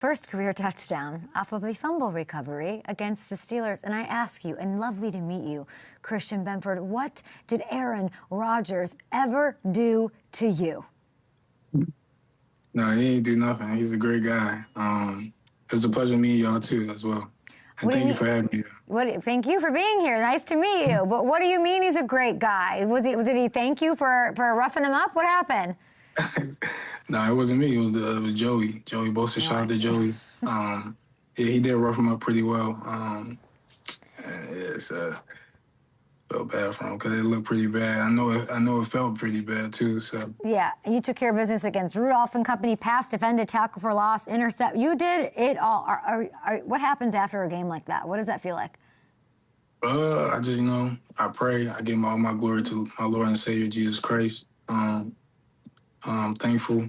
First career touchdown off of a fumble recovery against the Steelers. And I ask you, and lovely to meet you, Christian Benford, what did Aaron Rodgers ever do to you? No, he ain't do nothing. He's a great guy. It was a pleasure meeting y'all too as well. And thank you for having me. Thank you for being here. Nice to meet you. But what do you mean he's a great guy? Did he thank you for roughing him up? What happened? No, it wasn't me. It was Joey. Joey Bosa. Shout out to Joey. Yeah, he did rough him up pretty well. Felt bad for him because it looked pretty bad. I know it felt pretty bad too. So yeah, you took care of business against Rudolph and company. Pass, defended, tackle for loss, intercept. You did it all. What happens after a game like that? What does that feel like? I just I pray. I give all my glory to my Lord and Savior Jesus Christ. I'm thankful.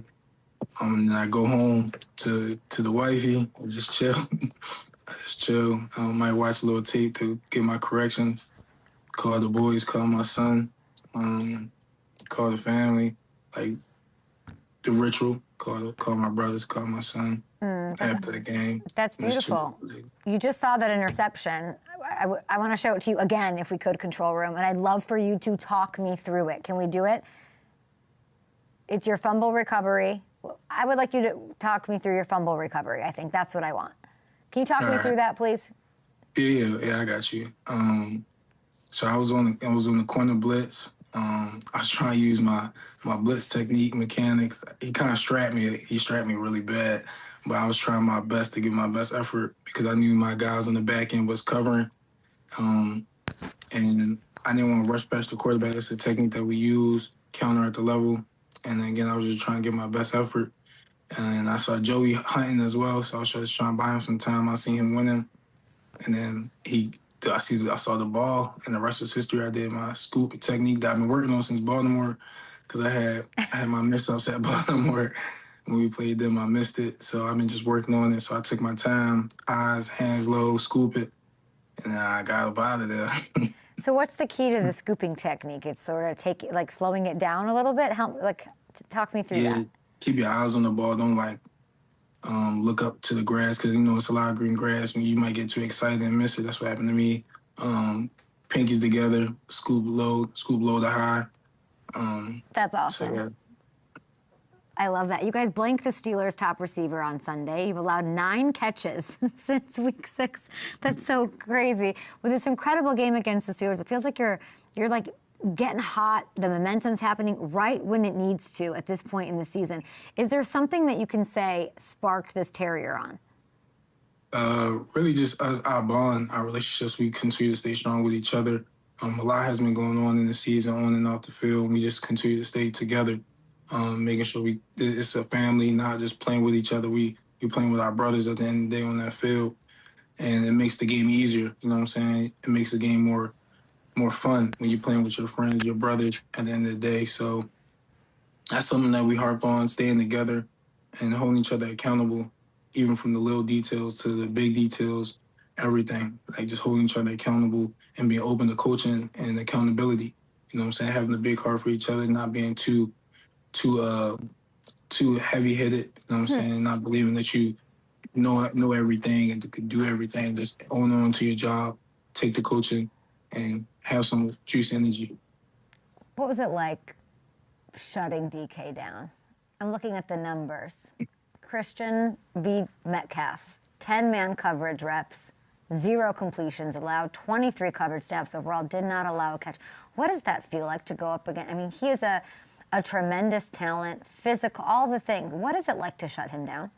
And I go home to the wifey and just chill. I might watch a little tape to get my corrections. Call the boys, call my son, call the family, like the ritual. Call my brothers, call my son after the game. That's beautiful. You just saw that interception. I want to show it to you again, if we could, control room, and I'd love for you to talk me through it. Can we do it? It's your fumble recovery. I would like you to talk me through your fumble recovery. I think that's what I want. Can you talk me through that, please? Yeah, I got you. So I was on the corner blitz. I was trying to use my blitz technique, mechanics. He kind of strapped me. He strapped me really bad, but I was trying my best to give my best effort because I knew my guys on the back end was covering. And I didn't want to rush past the quarterback. It's a technique that we use, counter at the level. And then again, I was just trying to give my best effort. And I saw Joey hunting as well, so I was just trying to buy him some time. I seen him winning, and then I saw the ball, and the rest was history. I did my scoop technique that I've been working on since Baltimore, because I had my miss-ups at Baltimore. When we played them, I missed it. So I've been just working on it. So I took my time, eyes, hands low, scoop it, and I got up out of there. So what's the key to the scooping technique? It's sort of slowing it down a little bit? Talk me through that. Keep your eyes on the ball. Don't look up to the grass because it's a lot of green grass. When you might get too excited and miss it. That's what happened to me. Pinkies together, scoop low to high. That's awesome. So, yeah. I love that. You guys blanked the Steelers' top receiver on Sunday. You've allowed 9 catches since week 6. That's so crazy. With this incredible game against the Steelers, it feels like you're like getting hot. The momentum's happening right when it needs to at this point in the season. Is there something that you can say sparked this Terrier on? Really just our bond, our relationships. We continue to stay strong with each other. A lot has been going on in the season, on and off the field. We just continue to stay together, making sure it's a family, not just playing with each other. We playing with our brothers at the end of the day on that field, and it makes the game easier. You know what I'm saying? It makes the game more fun when you're playing with your friends, your brothers at the end of the day. So that's something that we harp on, staying together and holding each other accountable, even from the little details to the big details, everything. Like just holding each other accountable and being open to coaching and accountability. You know what I'm saying? Having a big heart for each other, not being too heavy-headed, you know what I'm saying? Not believing that you know everything and could do everything. Just own on to your job, take the coaching, and have some juice energy. What was it like shutting DK down? I'm looking at the numbers. Christian beat Metcalf, 10-man coverage reps, 0 completions allowed, 23 coverage snaps overall, did not allow a catch. What does that feel like to go up against? I mean, he is a tremendous talent, physical, all the things. What is it like to shut him down?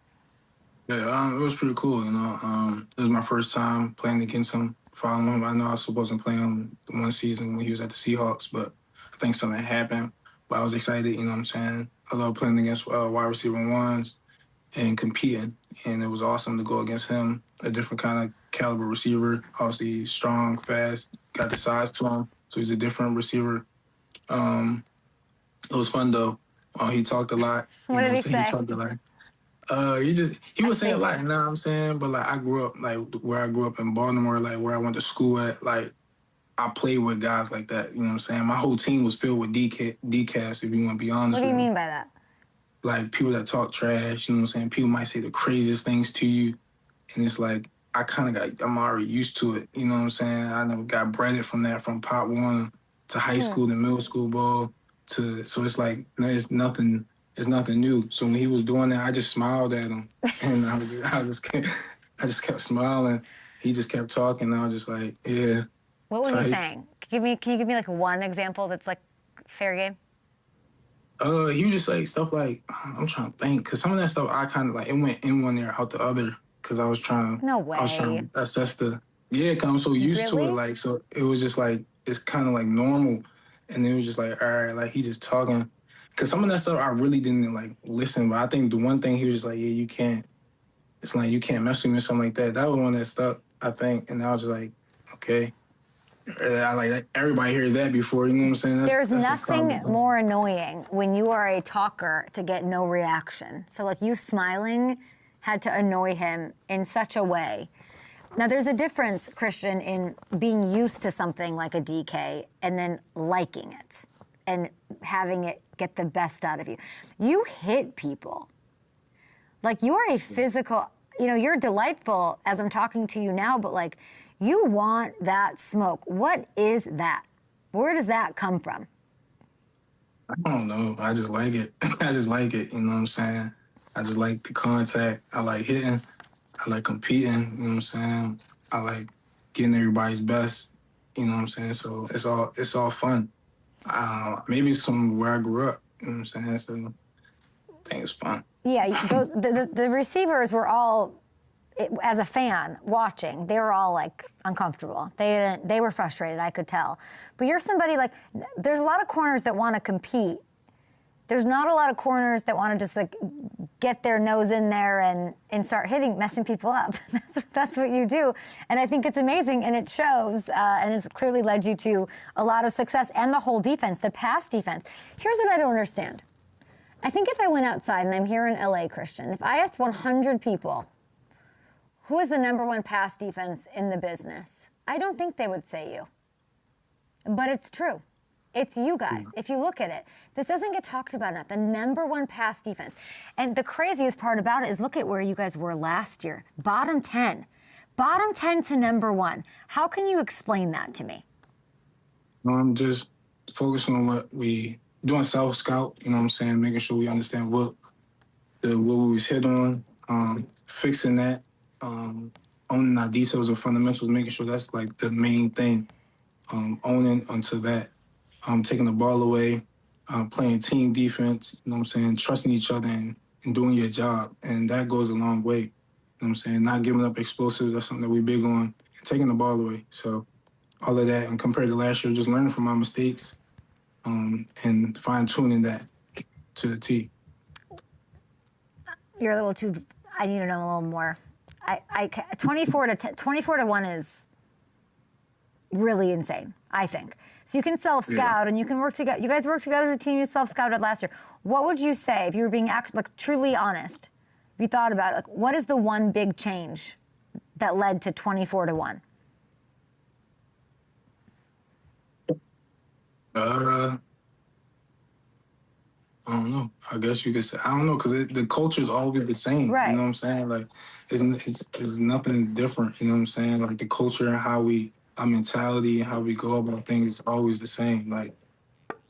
Yeah, it was pretty cool, It was my first time playing against him, following him. I know I was supposed to play him one season when he was at the Seahawks, but I think something happened. But I was excited, you know what I'm saying? I love playing against wide receiver ones and competing, and it was awesome to go against him, a different kind of caliber receiver. Obviously strong, fast, got the size to him, so he's a different receiver. It was fun, though. He talked a lot. What did he say? He talked a lot. He would say a lot, you know what I'm saying? But, I grew up, where I grew up in Baltimore, where I went to school at, I played with guys like that, you know what I'm saying? My whole team was filled with decafs, if you want to be honest with me. What do you mean by that? like people that talk trash, you know what I'm saying? People might say the craziest things to you. And it's like, I'm already used to it. You know what I'm saying? I never got breaded from that, from Pop Warner to high school to middle school ball so it's like, it's nothing new. So when he was doing that, I just smiled at him. And I just kept smiling. He just kept talking. And I was just like, yeah. What was So he saying? Can you give me like one example that's like fair game? He would just say stuff like, I'm trying to think, because some of that stuff I kind of like, it went in one ear, out the other, because No I was trying way. to assess because I'm so used to it, Really? like, so it was just like, it's kind of like normal, and it was just like, all right, like, he just talking, because some of that stuff I really didn't, like, listen, but I think the one thing he was just like, yeah, it's like, you can't mess with me or something like that. That was one that stuck, I think, and I was just like, okay. I like everybody hears that before, you know what I'm saying? There's That's a nothing problem. more annoying when you are a talker to get no reaction. So like you smiling had to annoy him in such a way. Now there's a difference, Christian, in being used to something like a DK and then liking it and having it get the best out of you. You hit people. Like you are a physical, you're delightful as I'm talking to you now, but like you want that smoke. What is that? Where does that come from? I don't know. I just like it. I just like it. You know what I'm saying? I just like the contact. I like hitting. I like competing. You know what I'm saying? I like getting everybody's best. You know what I'm saying? So it's all fun. Maybe it's from where I grew up. You know what I'm saying? So I think it's fun. Yeah, the receivers were all, as a fan watching, they were all like uncomfortable. They were frustrated, I could tell. But you're somebody like, there's a lot of corners that want to compete. There's not a lot of corners that want to just like get their nose in there and start messing people up. That's what you do. And I think it's amazing and it shows and has clearly led you to a lot of success and the whole defense, the pass defense. Here's what I don't understand. I think if I went outside and I'm here in LA, Christian, if I asked 100 people, who is the number one pass defense in the business? I don't think they would say you. But it's true. It's you guys. If you look at it, this doesn't get talked about enough. The number one pass defense. And the craziest part about it is look at where you guys were last year. Bottom 10. Bottom 10 to number one. How can you explain that to me? I'm just focusing on what we doing self-scout, you know what I'm saying? Making sure we understand what we was hit on, fixing that, owning our details and fundamentals, making sure that's like the main thing, owning onto that, taking the ball away, playing team defense, you know what I'm saying, trusting each other and doing your job. And that goes a long way, you know what I'm saying, not giving up explosives, that's something that we're big on, and taking the ball away. So all of that, and compared to last year, just learning from my mistakes, and fine-tuning that to the T. You're a little too, I need to know a little more. 24 to 1 is really insane, I think. So you can self-scout and you can work together. You guys worked together as a team. You self-scouted last year. What would you say if you were being truly honest? If you thought about it, like, what is the one big change that led to 24 to 1? I don't know. I guess you could say, I don't know, because the culture is always the same. Right. You know what I'm saying? Like, it's nothing different. You know what I'm saying? Like, the culture and our mentality and how we go about things is always the same. Like,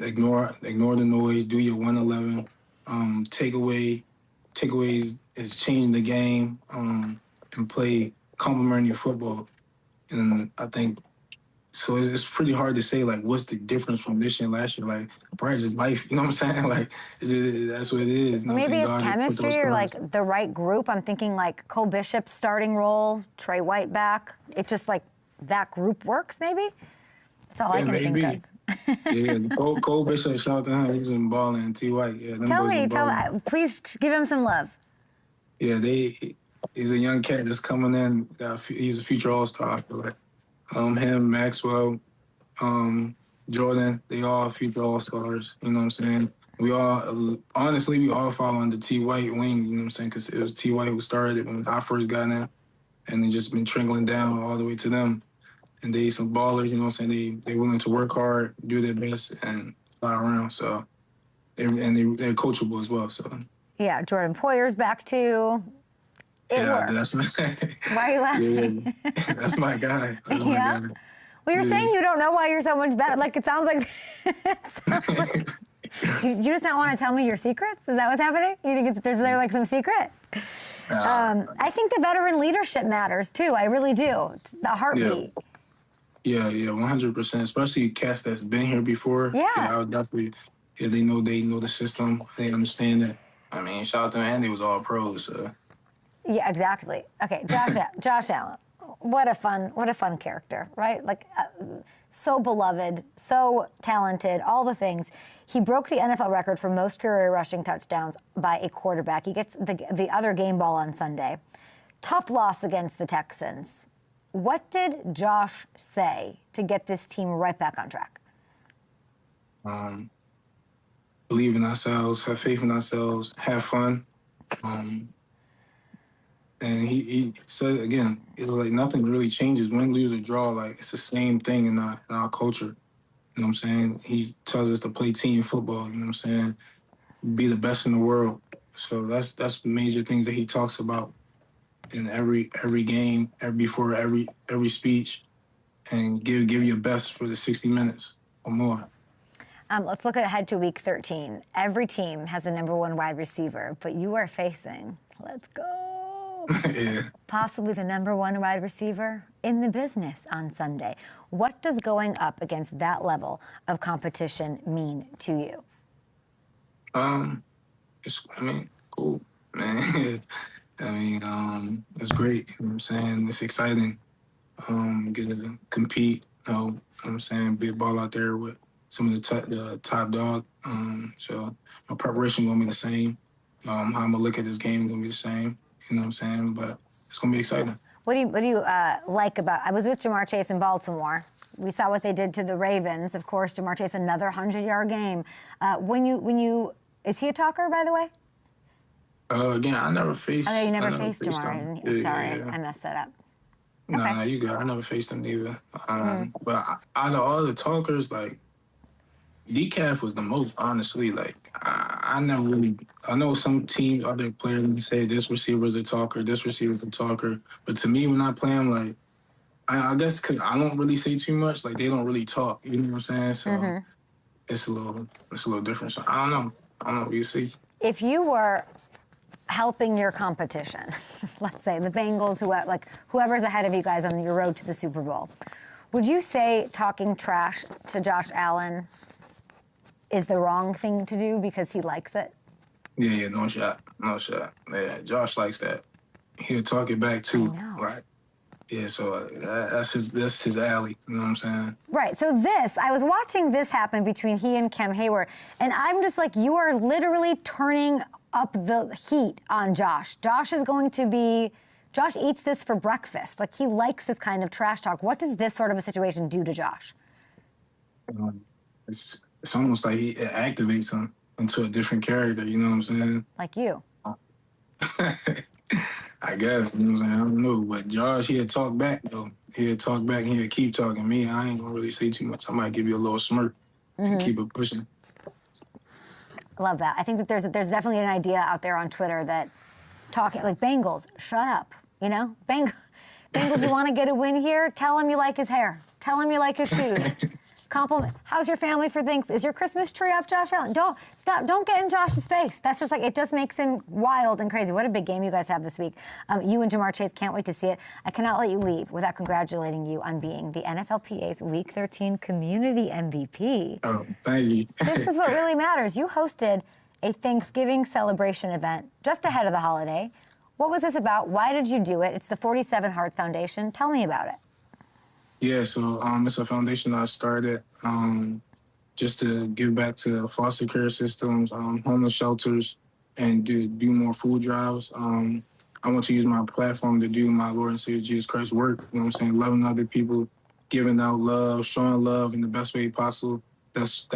ignore the noise, do your 111. Takeaways is changing the game, and play complementary football. And I think, so it's pretty hard to say, like, what's the difference from this year and last year? Like, probably just life, you know what I'm saying? Like, that's what it is. You know Maybe it's God chemistry or, like, the right group. I'm thinking, like, Cole Bishop's starting role, Trey White back. It's just, like, that group works, maybe? That's all I can think of. Yeah, Cole Bishop, shout out to him. He's been balling. T. White, yeah. Tell me, please give him some love. Yeah, he's a young cat that's coming in. He's a future All-Star, I feel like. Him, Maxwell, Jordan, they all future All-Stars, you know what I'm saying? We all follow under T. White wing, you know what I'm saying? Because it was T. White who started it when I first got in, and it just been trickling down all the way to them. And they some ballers, you know what I'm saying? They willing to work hard, do their best, and fly around. So, they're coachable as well. So, Yeah, Jordan Poyer's back too. It Yeah, works. that's my Why are you laughing? yeah, that's my guy. That's my Yeah? guy. Well, you're saying Yeah. you don't know why you're so much better. Like, it sounds like, you just don't want to tell me your secrets? Is that what's happening? You think there's there like some secret? I think the veteran leadership matters too. I really do. It's the heartbeat. Yeah, 100%. Especially cats that's been here before. Yeah. I would definitely. Yeah, they know the system. They understand it. I mean, shout out to them, and they was all pros. So. Yeah, exactly. Okay, Josh Allen. What a fun character, right? Like, so beloved, so talented, all the things. He broke the NFL record for most career rushing touchdowns by a quarterback. He gets the other game ball on Sunday. Tough loss against the Texans. What did Josh say to get this team right back on track? Believe in ourselves, have faith in ourselves, have fun. And he said again, it was like nothing really changes, win, lose, or draw. Like it's the same thing in our culture. You know what I'm saying? He tells us to play team football. You know what I'm saying? Be the best in the world. So that's major things that he talks about in every game, before every speech, and give your best for the 60 minutes or more. Let's look ahead to week 13. Every team has a number one wide receiver, but you are facing, let's go, Yeah. possibly the number one wide receiver in the business on Sunday. What does going up against that level of competition mean to you? Cool, man. It's great. You know what I'm saying? It's exciting. Get to compete, you know what I'm saying? Be a ball out there with some of the top dog. So my preparation gonna be the same. How I'm gonna look at this game gonna be the same. You know what I'm saying? But it's gonna be exciting. What do you like about? I was with Jamar Chase in Baltimore. We saw what they did to the Ravens. Of course, Jamar Chase, another 100-yard game. Is he a talker, by the way? Again, I never faced. Oh, you never faced Jamar. Sorry, Yeah. I messed that up. Nah, you got. I never faced him either. But out of all the talkers, like Decaf was the most, honestly. Like I never really. I know some teams, other players say this receiver's a talker, this receiver's a talker. But to me, when I play him, like I guess because I don't really say too much. Like they don't really talk. You know what I'm saying? So it's a little different. So I don't know. What you see. If you were helping your competition, let's say the Bengals, whoever's ahead of you guys on your road to the Super Bowl, would you say talking trash to Josh Allen is the wrong thing to do because he likes it? Yeah, no shot. Yeah, Josh likes that. He'll talk it back too. I know. Right. Yeah, so that's his alley. You know what I'm saying? Right. So I was watching this happen between he and Cam Hayward, and I'm just like, you are literally turning up the heat on Josh. Josh eats this for breakfast. Like, he likes this kind of trash talk. What does this sort of a situation do to Josh? It's almost like it activates him into a different character. You know what I'm saying? Like you. I guess, you know what I'm saying? I don't know. But Josh, he'll talk back, though. He'll talk back and he'll keep talking. Me, I ain't gonna really say too much. I might give you a little smirk and keep it pushing. I love that. I think that there's definitely an idea out there on Twitter that talking, like, Bengals, shut up, you know? Bengals, you want to get a win here? Tell him you like his hair. Tell him you like his shoes. Compliment. How's your family for things? Is your Christmas tree up, Josh Allen? Don't stop. Don't get in Josh's face. That's just like, it just makes him wild and crazy. What a big game you guys have this week. You and Jamar Chase, can't wait to see it. I cannot let you leave without congratulating you on being the NFLPA's Week 13 Community MVP. Oh, thank you. This is what really matters. You hosted a Thanksgiving celebration event just ahead of the holiday. What was this about? Why did you do it? It's the 47 Hearts Foundation. Tell me about it. Yeah, so it's a foundation I started just to give back to foster care systems, homeless shelters, and do more food drives. I want to use my platform to do my Lord and Savior Jesus Christ work. You know what I'm saying? Loving other people, giving out love, showing love in the best way possible. That's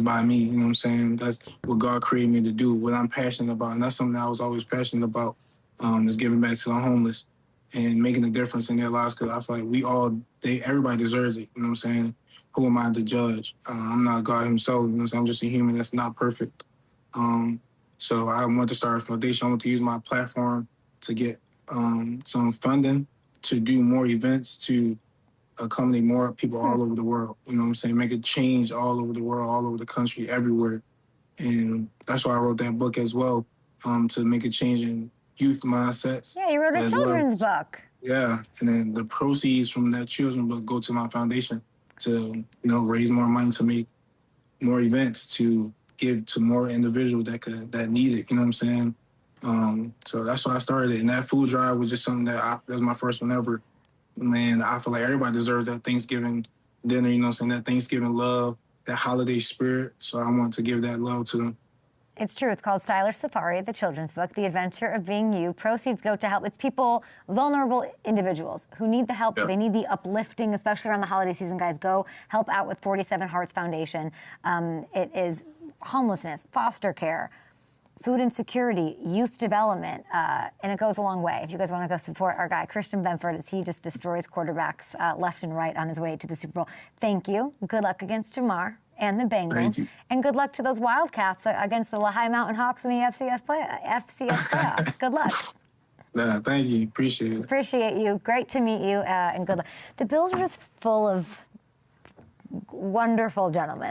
by me. You know what I'm saying? That's what God created me to do. What I'm passionate about, and that's something I was always passionate about. Is giving back to the homeless and making a difference in their lives, because I feel like everybody deserves it. You know what I'm saying? Who am I to judge? I'm not God himself. You know what I'm saying? I'm just a human that's not perfect. So I want to start a foundation. I want to use my platform to get some funding to do more events, to accommodate more people all over the world. You know what I'm saying? Make a change all over the world, all over the country, everywhere. And that's why I wrote that book as well, to make a change in youth mindsets. Yeah, you wrote a as children's book. Yeah, and then the proceeds from that children's book go to my foundation to, raise more money to make more events, to give to more individuals that need it. You know what I'm saying? So that's why I started it. And that food drive was just something that was my first one ever. Man, I feel like everybody deserves that Thanksgiving dinner, you know what I'm saying? That Thanksgiving love, that holiday spirit. So I want to give that love to them. It's true. It's called Stylish Safari, the children's book, The Adventure of Being You. Proceeds go to help. It's people, vulnerable individuals who need the help. Yep. They need the uplifting, especially around the holiday season, guys. Go help out with 47 Hearts Foundation. It is homelessness, foster care, food insecurity, youth development, and it goes a long way. If you guys want to go support our guy, Christian Benford, as he just destroys quarterbacks left and right on his way to the Super Bowl. Thank you. Good luck against Jamar and the Bengals. And good luck to those Wildcats against the Lehigh Mountain Hawks in the FCS playoffs. Good luck. Thank you. Appreciate it. Appreciate you. Great to meet you, and good luck. The Bills are just full of wonderful gentlemen.